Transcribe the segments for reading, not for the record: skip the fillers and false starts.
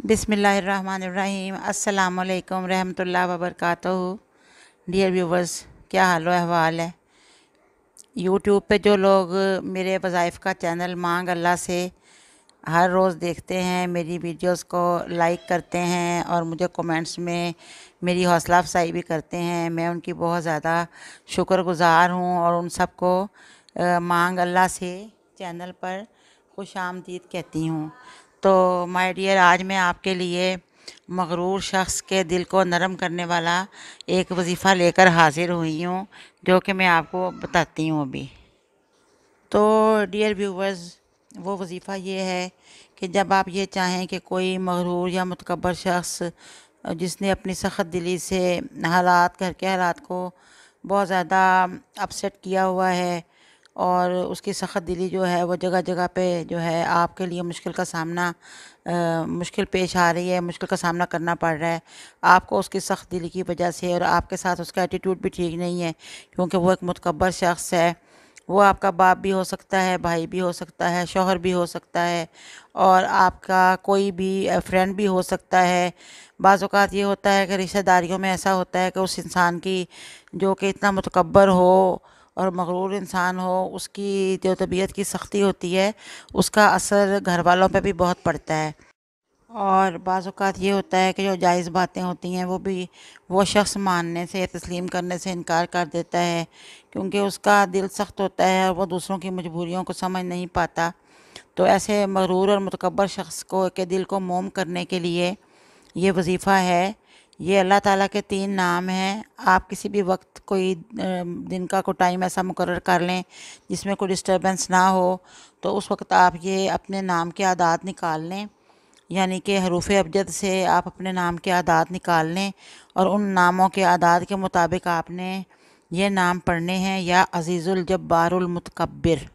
बिस्मिल्लाहिर्रहमानिर्रहीम। अस्सलामुअलैकुम रहमतुल्लाहि व बरकातहू। डियर व्यूवर्स, क्या हाल अहवाल है। यूट्यूब पे जो लोग मेरे वज़ाइफ का चैनल मांग अल्लाह से हर रोज़ देखते हैं, मेरी वीडियोस को लाइक करते हैं और मुझे कमेंट्स में मेरी हौसला अफजाई भी करते हैं, मैं उनकी बहुत ज़्यादा शुक्रगुज़ार हूँ और उन सबको मांग अल्लाह से चैनल पर खुश आमदीद कहती हूँ। तो माय डियर, आज मैं आपके लिए मगरूर शख्स के दिल को नरम करने वाला एक वजीफ़ा लेकर हाज़िर हुई हूँ, जो कि मैं आपको बताती हूँ अभी। तो डियर व्यूवर्स, वो वजीफ़ा ये है कि जब आप ये चाहें कि कोई मगरूर या मुतकब्बर शख्स जिसने अपनी सख्त दिली से घर के हालात को बहुत ज़्यादा अपसेट किया हुआ है और उसकी सख्त दिली जो है वो जगह जगह पे जो है आपके लिए मुश्किल पेश आ रही है, मुश्किल का सामना करना पड़ रहा है आपको उसकी सख्त दिली की वजह से, और आपके साथ उसका एटीट्यूड भी ठीक नहीं है क्योंकि वो एक मुतकब्बर शख्स है। वो आपका बाप भी हो सकता है, भाई भी हो सकता है, शौहर भी हो सकता है और आपका कोई भी फ्रेंड भी हो सकता है। बाज़ औक़ात ये होता है कि रिश्तेदारियों में ऐसा होता है कि उस इंसान की जो कि इतना मुतकब्बर हो और मगरूर इंसान हो, उसकी जो तबीयत की सख्ती होती है उसका असर घर वालों पे भी बहुत पड़ता है। और बाज़ औक़ात ये होता है कि जो जायज़ बातें होती हैं वो शख्स मानने से, तस्लीम करने से इनकार कर देता है क्योंकि उसका दिल सख्त होता है और वो दूसरों की मजबूरियों को समझ नहीं पाता। तो ऐसे मगरूर और मुतकब्बर शख्स को के दिल को मोम करने के लिए ये वजीफ़ा है। ये अल्लाह ताला के 3 नाम हैं। आप किसी भी वक्त कोई दिन का कोई टाइम ऐसा मुकर्रर कर लें जिसमें कोई डिस्टर्बेंस ना हो, तो उस वक्त आप ये अपने नाम के आदाद निकाल लें, यानी कि हरूफ अबजद से आप अपने नाम के आदाद निकाल लें और उन नामों के आदाद के मुताबिक आपने ये नाम पढ़ने हैं। या अज़ीज़ुल जब्बारुल मुतकब्बिर,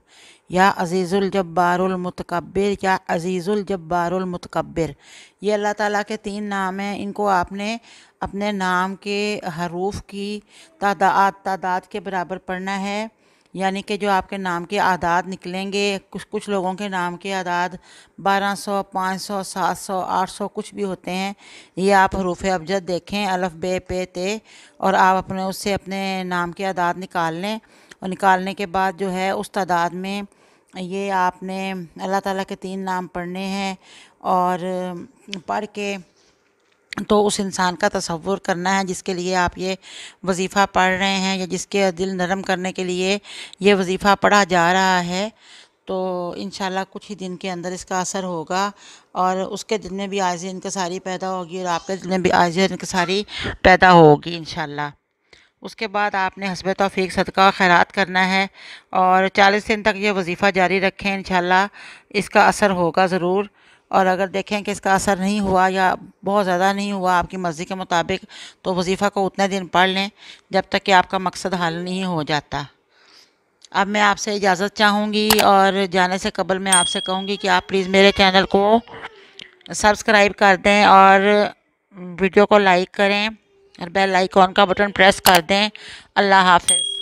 या अज़ीज़ुल जब्बारुल मुतकब्बिर, या अज़ीज़ुल जब्बारुल मुतकब्बिर। ये अल्लाह ताला के 3 नाम हैं। इनको आपने अपने नाम के हरूफ की तादाद के बराबर पढ़ना है, यानी कि जो आपके नाम के आदाद निकलेंगे, कुछ लोगों के नाम के आदाद 1200, 500, 700, 800 कुछ भी होते हैं। ये आप हरूफ अबजद देखें, अलफ बे पे ते, और आप उससे अपने नाम के आदाद निकाल लें और निकालने के बाद जो है उस तादाद में ये आपने अल्लाह ताला के 3 नाम पढ़ने हैं और पढ़ के तो उस इंसान का तसव्वुर करना है जिसके लिए आप ये वजीफ़ा पढ़ रहे हैं या जिसके दिल नरम करने के लिए ये वजीफ़ा पढ़ा जा रहा है। तो इंशाल्लाह कुछ ही दिन के अंदर इसका असर होगा और उसके दिल में भी आजिज़ इंकिसारी पैदा होगी और आपके दिल में भी आजिज़ इंकिसारी पैदा होगी इंशाल्लाह। उसके बाद आपने हस्ब तौफीक सदका खैरात करना है और 40 दिन तक ये वजीफ़ा जारी रखें, इंशाल्लाह इसका असर होगा ज़रूर। और अगर देखें कि इसका असर नहीं हुआ या बहुत ज़्यादा नहीं हुआ आपकी मर्ज़ी के मुताबिक, तो वजीफ़ा को उतने दिन पढ़ लें जब तक कि आपका मकसद हल नहीं हो जाता। अब मैं आपसे इजाज़त चाहूँगी और जाने से कबल मैं आपसे कहूँगी कि आप प्लीज़ मेरे चैनल को सब्सक्राइब कर दें और वीडियो को लाइक करें और बेल आइकॉन का बटन प्रेस कर दें। अल्लाह हाफ़िज़।